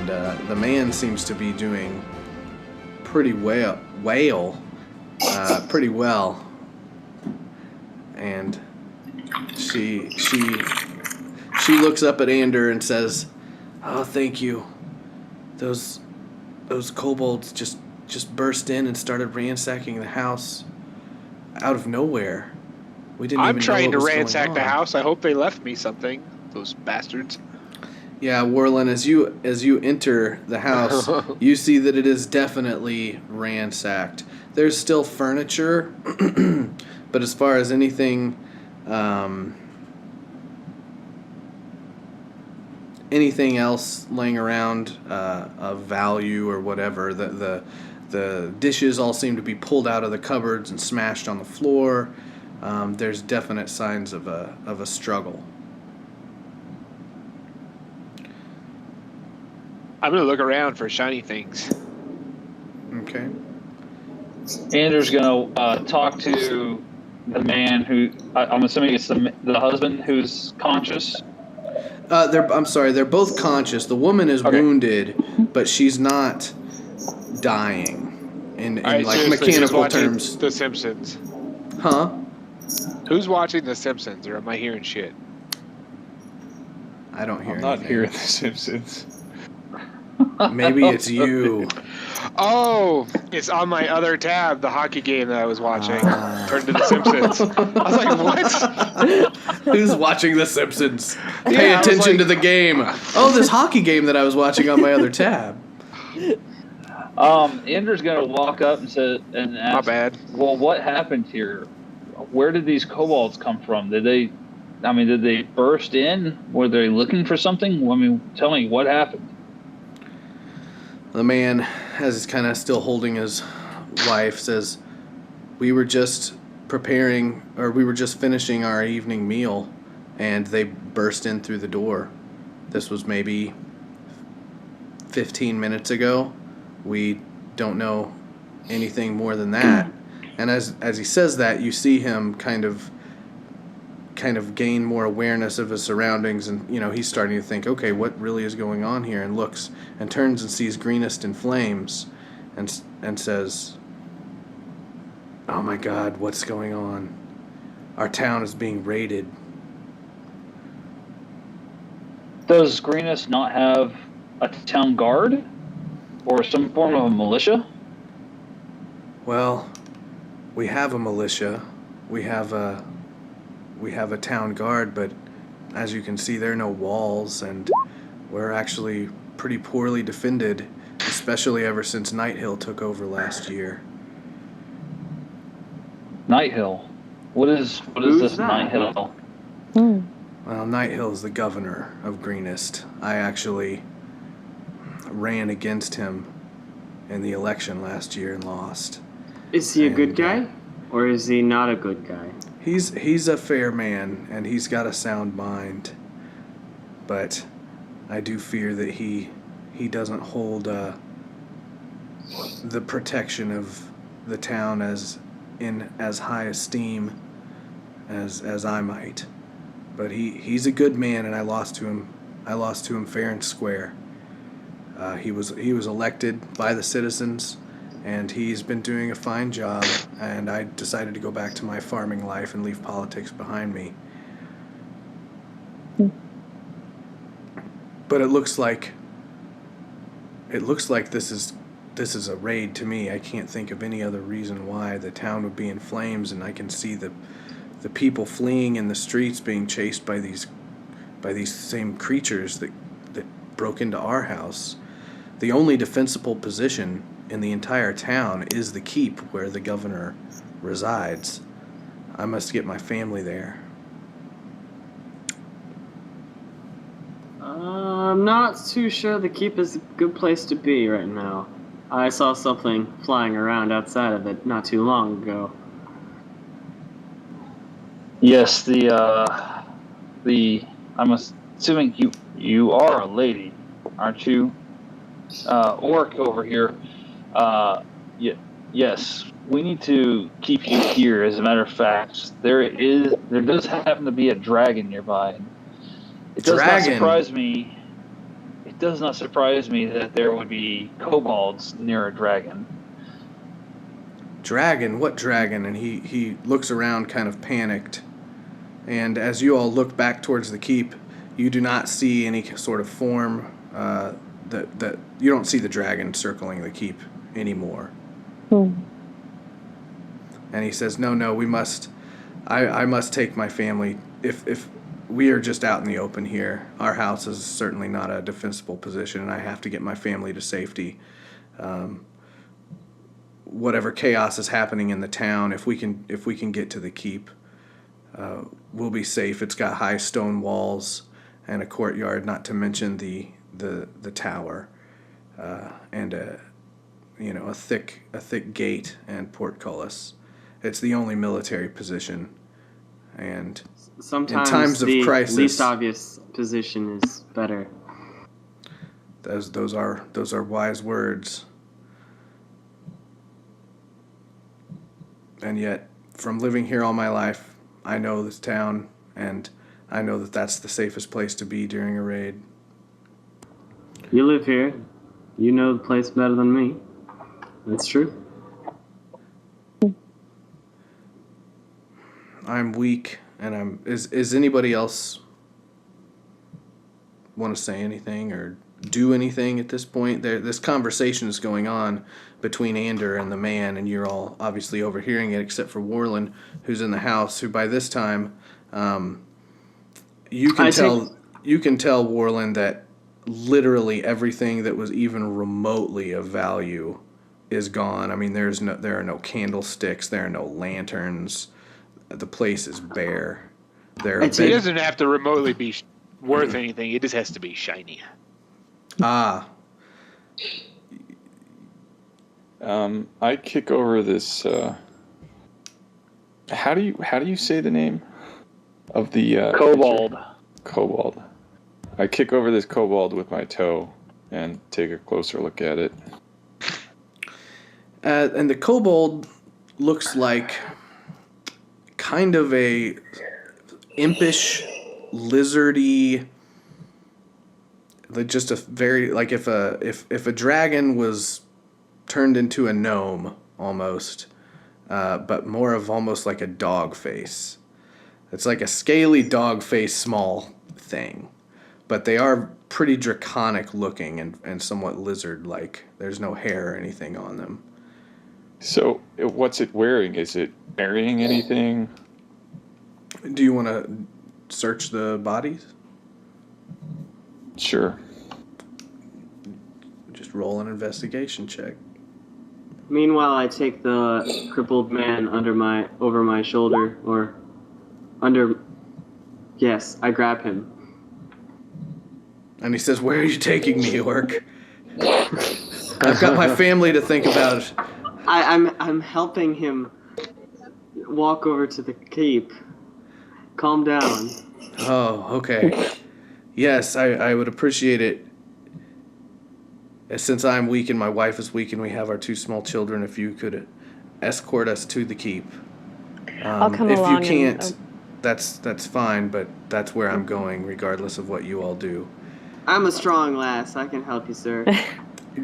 and the man seems to be doing pretty well. And she looks up at Ander and says, "Oh, thank you. Those kobolds just burst in and started ransacking the house out of nowhere. We didn't even know what was going on." I'm trying to ransack the house. I hope they left me something. Those bastards. Yeah, Warlin, as you enter the house, you see that it is definitely ransacked. There's still furniture, but as far as anything else laying around of value or whatever, the dishes all seem to be pulled out of the cupboards and smashed on the floor. There's definite signs of a struggle. I'm going to look around for shiny things. Okay. Anders going to talk to the man who, I'm assuming it's the husband who's conscious. They're both conscious. The woman is wounded, but she's not dying in mechanical terms. The Simpsons. Huh? Who's watching The Simpsons, or am I hearing shit? I don't hear anything. I'm not hearing The Simpsons. Maybe it's you. Oh, it's on my other tab, the hockey game that I was watching. Turned to The Simpsons. I was like, what? Who's watching The Simpsons? Pay attention to the game. Oh, this hockey game that I was watching on my other tab. Anders going to walk up and ask, my bad. Well, what happened here? Where did these kobolds come from? Did they burst in? Were they looking for something? I mean, tell me, what happened? The man, as he's kind of still holding his wife, says, we were just finishing our evening meal, and they burst in through the door. This was maybe 15 minutes ago. We don't know anything more than that. And as he says that, you see him kind of gain more awareness of his surroundings, and he's starting to think, okay, what really is going on here? And looks and turns and sees Greenest in flames, and says, "Oh my God, what's going on? Our town is being raided." Does Greenest not have a town guard or some form of a militia? Well, we have a militia. We have a town guard, but as you can see, there are no walls, and we're actually pretty poorly defended, especially ever since Nighthill took over last year. Nighthill? What is this Nighthill? Well, Nighthill is the governor of Greenest. I actually ran against him in the election last year and lost. Is he a good guy, or is he not a good guy? He's a fair man, and he's got a sound mind. But I do fear that he doesn't hold the protection of the town as high esteem as I might. But he's a good man, and I lost to him. I lost to him fair and square. He was elected by the citizens, and he's been doing a fine job, and I decided to go back to my farming life and leave politics behind me. But it looks like this is a raid to me. I can't think of any other reason why the town would be in flames, and I can see the people fleeing in the streets being chased by these same creatures that broke into our house. The only defensible position in the entire town is the keep where the governor resides. I must get my family there. I'm not too sure the keep is a good place to be right now. I saw something flying around outside of it not too long ago. Yes, I'm assuming you are a lady, aren't you? Orc over here. Yes, we need to keep you here. As a matter of fact, there does happen to be a dragon nearby. It does not surprise me. It it does not surprise me that there would be kobolds near a dragon. Dragon? What dragon? And he looks around kind of panicked. And as you all look back towards the keep, you do not see any sort of form that you don't see the dragon circling the keep anymore. And he says, no, we must, I must take my family. If we are just out in the open here, our house is certainly not a defensible position, and I have to get my family to safety. Whatever chaos is happening in the town, if we can get to the keep, we'll be safe. It's got high stone walls and a courtyard, not to mention the tower, and a thick gate and portcullis. It's the only military position, and Sometimes in times of the crisis, least obvious position is better. those are wise words. And yet, from living here all my life, I know this town, and I know that that's the safest place to be during a raid. You live here. You know the place better than me. That's true. I'm weak, and is anybody else want to say anything or do anything at this point? This conversation is going on between Ander and the man, and you're all obviously overhearing it, except for Warland, who's in the house, who by this time, you can tell Warland that literally everything that was even remotely of value is gone. I mean, there are no candlesticks, there are no lanterns. The place is bare. It doesn't have to remotely be worth anything. It just has to be shiny. Ah. I kick over this. How do you say the name of the Kobold. creature? Kobold. I kick over this kobold with my toe and take a closer look at it. And the kobold looks like kind of a impish, lizardy, just a very, like if a dragon was turned into a gnome almost, but more of almost like a dog face. It's like a scaly dog face small thing, but they are pretty draconic looking and somewhat lizard-like. There's no hair or anything on them. So, what's it wearing? Is it burying anything? Do you want to search the bodies? Sure. Just roll an investigation check. Meanwhile, I take the crippled man over my shoulder, or under. Yes, I grab him. And he says, "Where are you taking me, Orc? I've got my family to think about." I'm helping him walk over to the keep. Calm down. Oh, okay. Yes, I would appreciate it. Since I'm weak and my wife is weak and we have our two small children, if you could escort us to the keep. I'll come along. If you can't, that's fine, but that's where I'm going, regardless of what you all do. I'm a strong lass. I can help you, sir.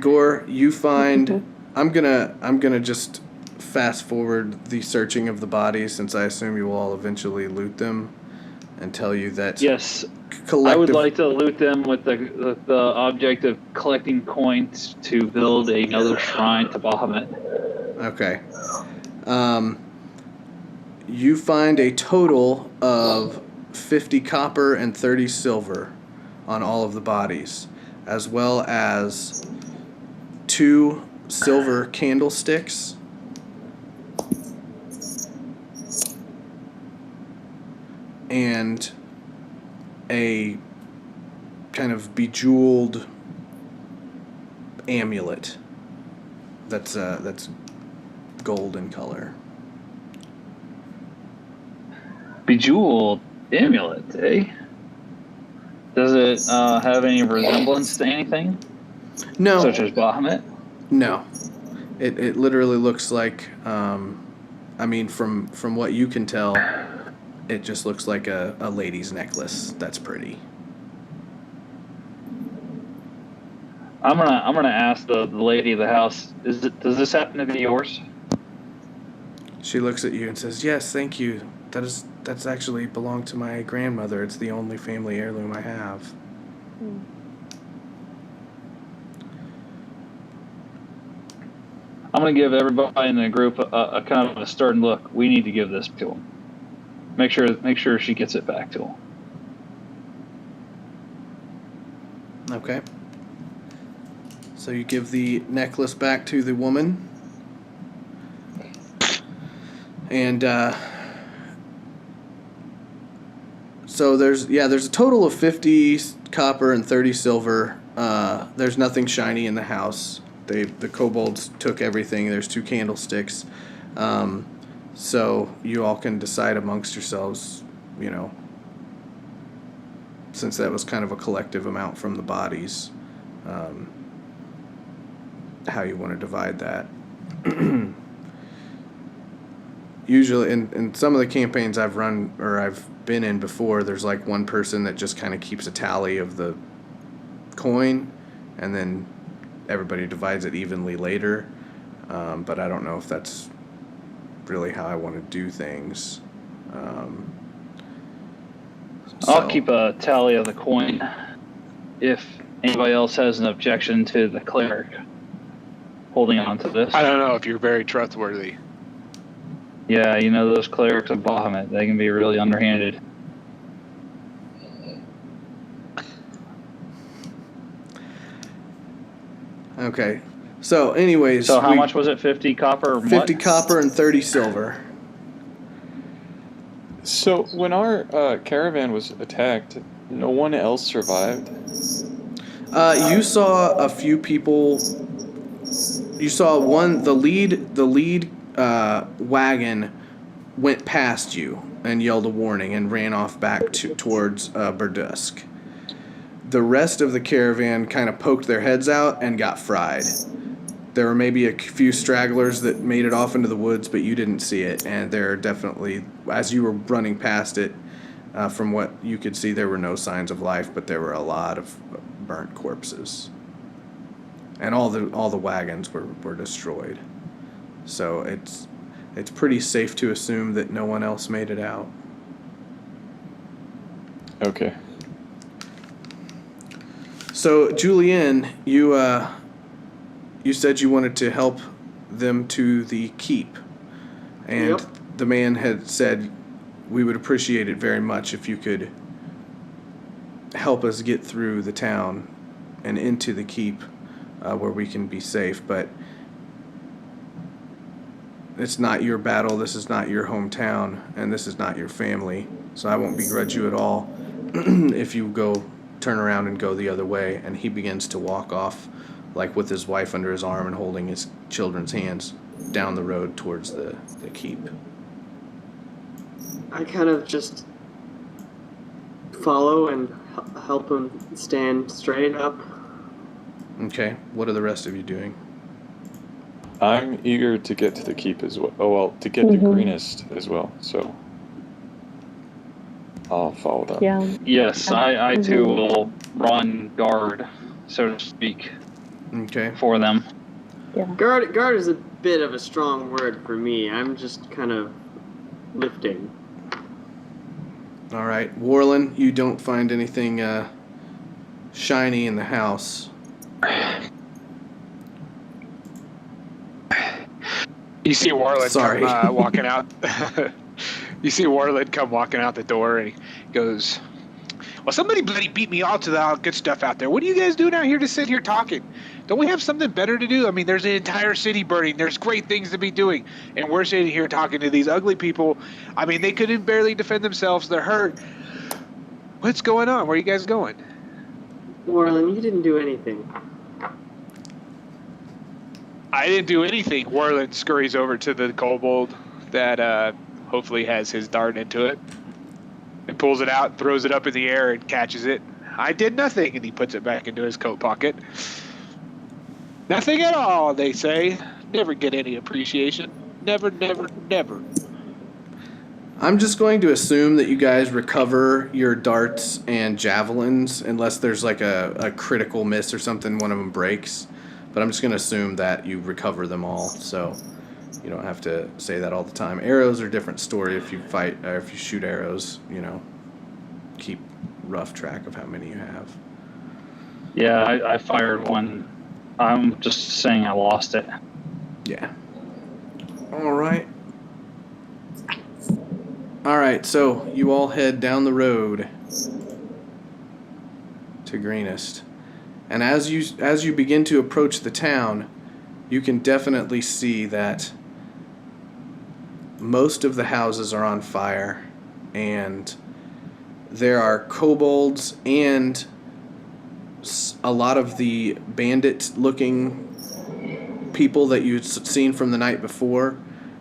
Gore, you find... I'm gonna just fast forward the searching of the bodies, since I assume you will all eventually loot them, and tell you that... Yes. I would like to loot them with the object of collecting coins to build another shrine to Bahamut. Okay. You find a total of 50 copper and 30 silver on all of the bodies, as well as 2 silver candlesticks, and a kind of bejeweled amulet that's gold in color. Bejeweled amulet, eh? Does it have any resemblance to anything? No. Such as Bahamut? No. It literally looks like, I mean, from what you can tell, it just looks like a lady's necklace. That's pretty. I'm gonna ask the lady of the house. Does this happen to be yours? She looks at you and says, "Yes, thank you. That's actually belonged to my grandmother. It's the only family heirloom I have." I'm gonna give everybody in the group a kind of a stern look. We need to give this to him. Make sure she gets it back to him. Okay. So you give the necklace back to the woman. And so there's a total of 50 copper and 30 silver. There's nothing shiny in the house. The kobolds took everything. There's 2 candlesticks. So you all can decide amongst yourselves, since that was kind of a collective amount from the bodies, how you want to divide that. Usually, in some of the campaigns I've run or I've been in before, there's like one person that just kind of keeps a tally of the coin, and then everybody divides it evenly later. But I don't know if that's really how I want to do things. I'll keep a tally of the coin. If anybody else has an objection to the cleric holding on to this. I don't know if you're very trustworthy. Yeah, those clerics of Bahamut, they can be really underhanded. Okay. So, anyways. So how much was it? 50 copper? 50 copper and 30 silver. So when our caravan was attacked, no one else survived? You saw a few people. You saw the lead wagon went past you and yelled a warning and ran off back towards Burdusk. The rest of the caravan kind of poked their heads out and got fried. There were maybe a few stragglers that made it off into the woods, but you didn't see it. And there are definitely, as you were running past it, from what you could see, there were no signs of life, but there were a lot of burnt corpses. And all the wagons were destroyed. So it's pretty safe to assume that no one else made it out. Okay. So, Julienne, you said you wanted to help them to the keep. And Yep. the man had said, we would appreciate it very much if you could help us get through the town and into the keep where we can be safe. But it's not your battle, this is not your hometown, and this is not your family. So I won't begrudge you at all if you turn around and go the other way. And he begins to walk off, like with his wife under his arm and holding his children's hands down the road towards the keep. I kind of just follow and help him stand straight up. Okay, what are the rest of you doing? I'm eager to get to the keep as well. Oh, well, to get to Greenest as well, so I'll follow them. Yeah. Yes, I too will run guard, so to speak, Okay. for them. Yeah. Guard is a bit of a strong word for me. I'm just kind of lifting. All right. Warlin, you don't find anything shiny in the house. You see Warlid Sorry. come walking out. You see Warlid come walking out the door, and he goes, "Well, somebody bloody beat me all to the good stuff out there. What are you guys doing out here to sit here talking? Don't we have something better to do? I mean, there's an entire city burning. There's great things to be doing, and we're sitting here talking to these ugly people. I mean, they couldn't barely defend themselves. They're hurt. What's going on? Where are you guys going?" Warlin, you didn't do anything. I didn't do anything. Warlin scurries over to the kobold that hopefully has his dart into it and pulls it out, throws it up in the air, and catches it. "I did nothing," and he puts it back into his coat pocket. "Nothing at all," they say. Never get any appreciation. Never, never, never. I'm just going to assume that you guys recover your darts and javelins unless there's like a critical miss or something, one of them breaks. But I'm just going to assume that you recover them all, so you don't have to say that all the time. Arrows are a different story. If you fight or if you shoot arrows, keep rough track of how many you have. Yeah, I fired one. I'm just saying I lost it. Yeah. All right. All right, so you all head down the road to Greenest. And as you begin to approach the town, you can definitely see that most of the houses are on fire, and there are kobolds and a lot of the bandit-looking people that you'd seen from the night before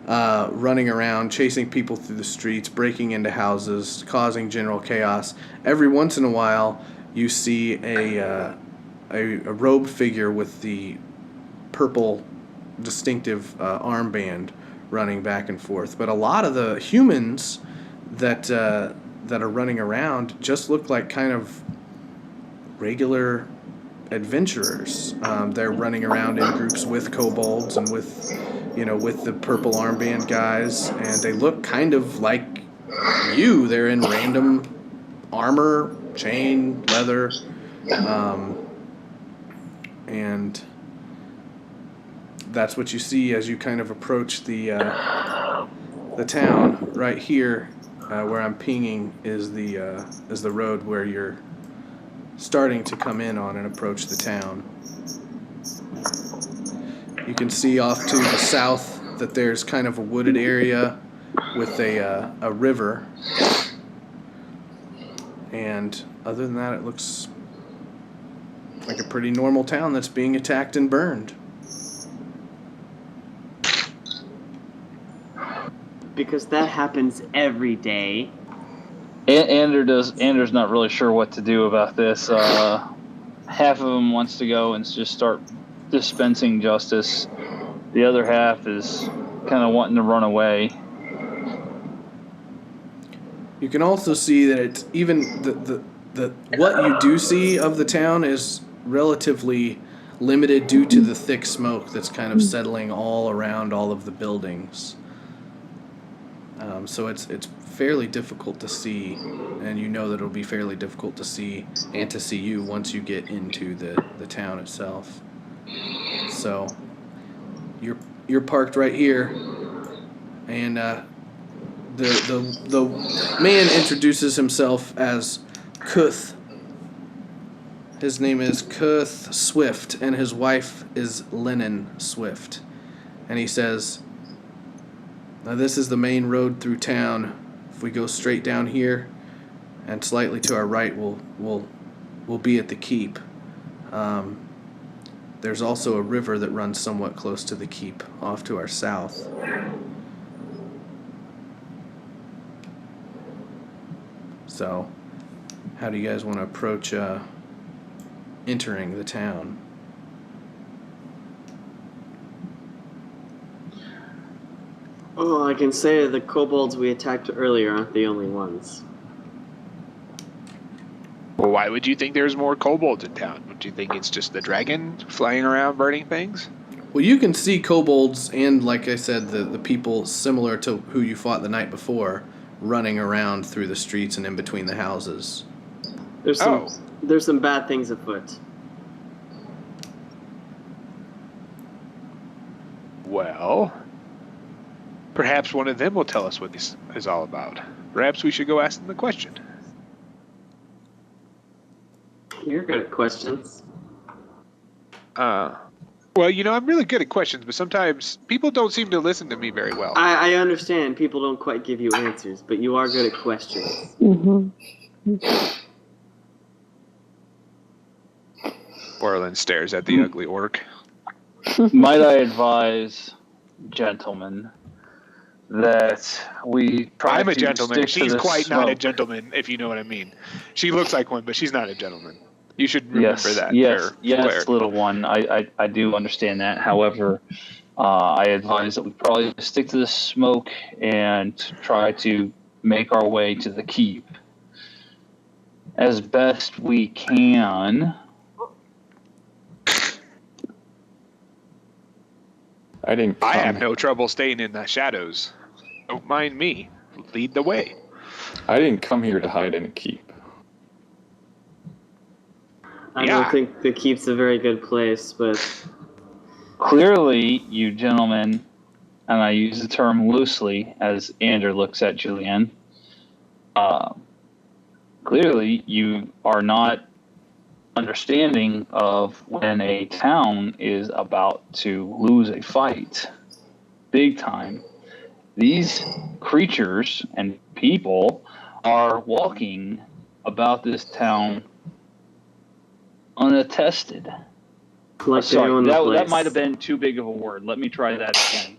running around, chasing people through the streets, breaking into houses, causing general chaos. Every once in a while, you see a robed figure with the purple distinctive armband running back and forth. But a lot of the humans that are running around just look like kind of regular adventurers. They're running around in groups with kobolds and with the purple armband guys, and they look kind of like you. They're in random armor, chain, leather, and that's what you see as you kind of approach the town. Right here, where I'm pinging, is the road where you're starting to come in on and approach the town. You can see off to the south that there's kind of a wooded area with a river. And other than that, it looks like a pretty normal town that's being attacked and burned. Because that happens every day. Anders not really sure what to do about this. Half of him wants to go and just start dispensing justice. The other half is kind of wanting to run away. You can also see that it's even the what you do see of the town is relatively limited due to the thick smoke that's kind of settling all around all of the buildings. So it's fairly difficult to see, and you know that it'll be fairly difficult to see and to see you once you get into the town itself. So you're parked right here, and the man introduces himself as Kuth. His name is Kuth Swift, and his wife is Lennon Swift. And he says, "Now this is the main road through town. If we go straight down here, and slightly to our right, we'll be at the keep. There's also a river that runs somewhat close to the keep, off to our south." So, how do you guys want to approach entering the town? Oh, I can say the kobolds we attacked earlier aren't the only ones. Well, why would you think there's more kobolds in town? Would you think it's just the dragon flying around burning things? Well, you can see kobolds and, like I said, the people similar to who you fought the night before running around through the streets and in between the houses. There's some bad things afoot. Well, perhaps one of them will tell us what this is all about. Perhaps we should go ask them the question. You're good at questions. Well, I'm really good at questions, but sometimes people don't seem to listen to me very well. I understand people don't quite give you answers, but you are good at questions. Mm-hmm. Orlin stares at the ugly orc. Might I advise, gentlemen, that we try I'm a to gentleman. stick to She's the quite not a smoke. gentleman, if you know what I mean. She looks like one, but she's not a gentleman. You should remember that. Yes, Claire. little one. I do understand that. However, I advise that we probably stick to the smoke and try to make our way to the keep. As best we can. I didn't. I have no trouble staying in the shadows. Don't mind me. Lead the way. I didn't come here to hide in a keep. I Yeah. don't think the keep's a very good place, but Clearly, you gentlemen, and I use the term loosely as Ander looks at Julian, clearly you are not understanding of when a town is about to lose a fight. Big time. These creatures and people are walking about this town unattested. like they Sorry, own the place. that might have been too big of a word. Let me try that again.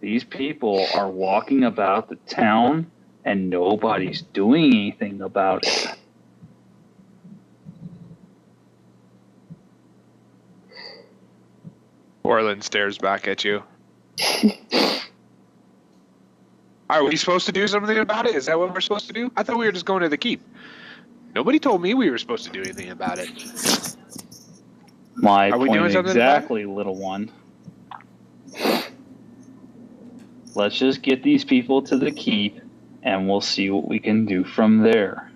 These people are walking about the town and nobody's doing anything about it. Orland stares back at you. Are we supposed to do something about it? Is that what we're supposed to do? I thought we were just going to the keep. Nobody told me we were supposed to do anything about it. My Are we point doing something about it? exactly, little one. Let's just get these people to the keep, and we'll see what we can do from there.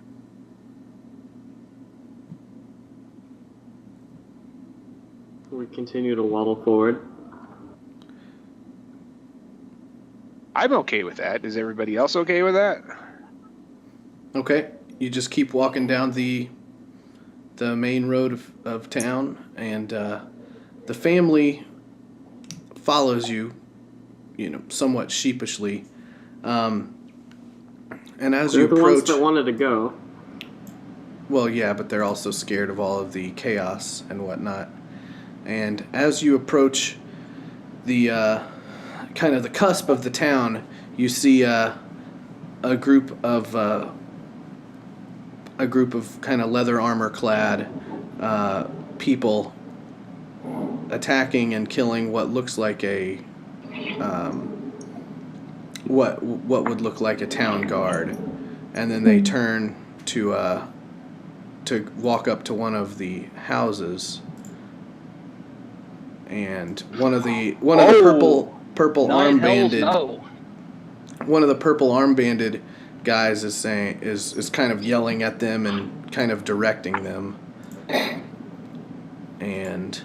We continue to waddle forward. I'm okay with that. Is everybody else okay with that? Okay, you just keep walking down the main road of town, and the family follows you, somewhat sheepishly. And as They're you the ones approach, that wanted to go. well, yeah, but they're also scared of all of the chaos and whatnot. And as you approach the kind of the cusp of the town, you see a group of kind of leather armor clad people attacking and killing what looks like a what would look like a town guard, and then they turn to walk up to one of the houses, and one of the purple Nine hells armbanded no. one of the purple armbanded guys is kind of yelling at them and kind of directing them, and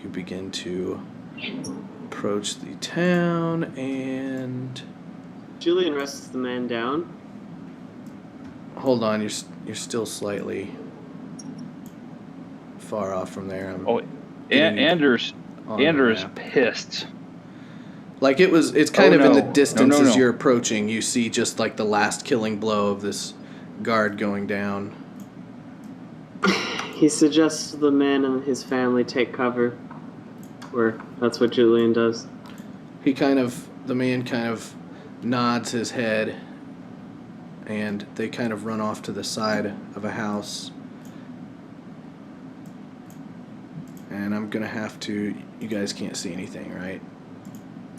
you begin to approach the town. And Julian rests the man down. hold on, you're still slightly far off from there. Anders on the is map. pissed. Like it's kind of in the no. distance No. as you're approaching. You see just like the last killing blow of this guard going down. He suggests the man and his family take cover. Or that's what Julian does. The man kind of nods his head, and they kind of run off to the side of a house. And I'm gonna have to. You guys can't see anything, right?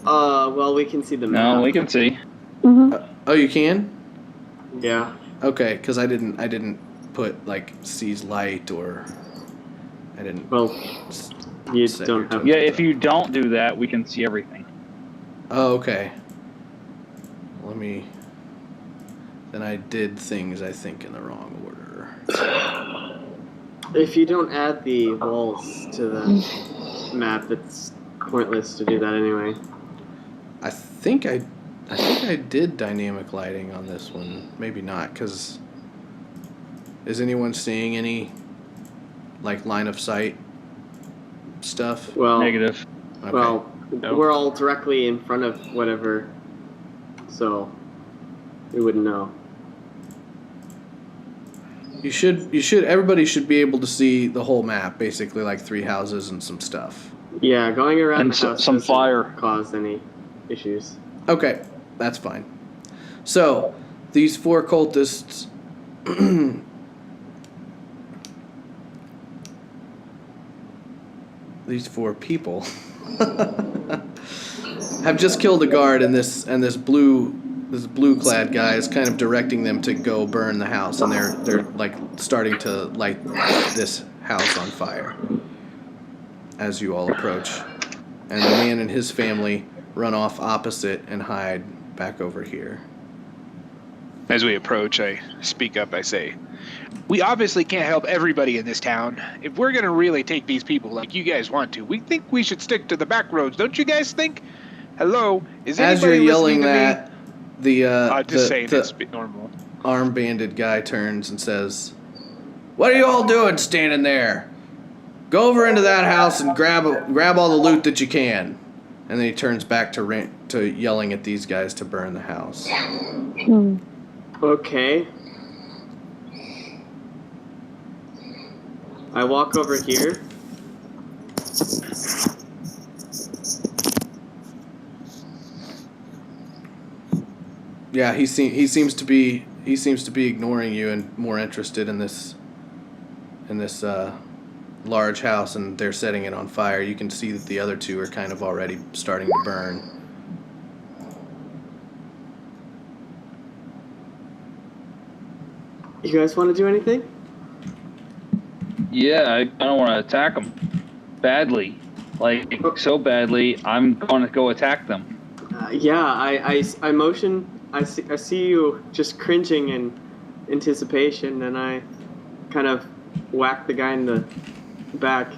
Well, we can see the map. No, we can see. Oh, you can? Yeah. Okay, because I didn't put like sees light, or I didn't. Well, you set don't your have. Yeah, if you don't do that, we can see everything. Oh, okay. Then I did things I think in the wrong order. If you don't add the walls to the map, it's pointless to do that anyway. I think I did dynamic lighting on this one. Maybe not, because is anyone seeing any like line of sight stuff? Well, Negative. Okay. well, No. we're all directly in front of whatever, so we wouldn't know. Everybody should be able to see the whole map, basically like 3 houses and some stuff. Yeah, going around And the house some doesn't fire. cause any issues. Okay, that's fine. So, these 4 cultists these 4 people have just killed a guard, and this blue this blue-clad guy is kind of directing them to go burn the house, and they're like starting to light this house on fire as you all approach. And the man and his family run off opposite and hide back over here. As we approach, I speak up. I say, we obviously can't help everybody in this town. If we're going to really take these people like you guys want to, we think we should stick to the back roads. Don't you guys think? Hello? Is As you're anybody yelling listening to that, the just saying it's normal. arm-banded guy turns and says, "What are you all doing standing there? Go over into that house and grab all the loot that you can." And then he turns back to yelling at these guys to burn the house. Okay. I walk over here. Yeah, he seems to be ignoring you and more interested in this large house, and they're setting it on fire. You can see that the other two are kind of already starting to burn. You guys want to do anything? Yeah, I don't want to attack them badly. Like, so badly, I'm going to go attack them. Yeah, I motion. I see you just cringing in anticipation, and I kind of whack the guy in the back.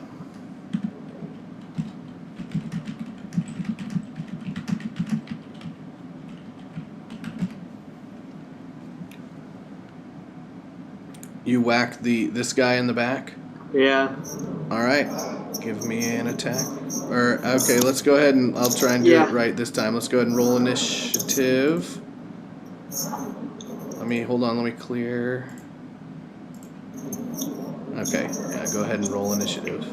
You whack this guy in the back? Yeah. All right. Give me an attack. Or okay, let's go ahead and I'll try and do it right this time. Let's go ahead and roll initiative. Hold on, let me clear. Okay, yeah, go ahead and roll initiative.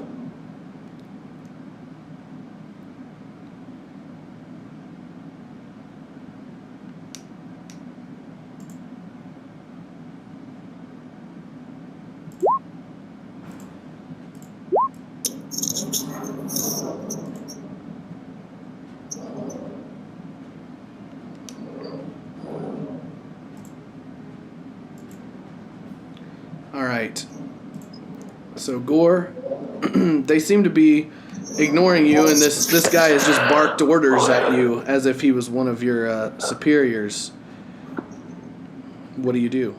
All right. So Gore, they seem to be ignoring you, and this guy has just barked orders at you as if he was one of your superiors. What do you do?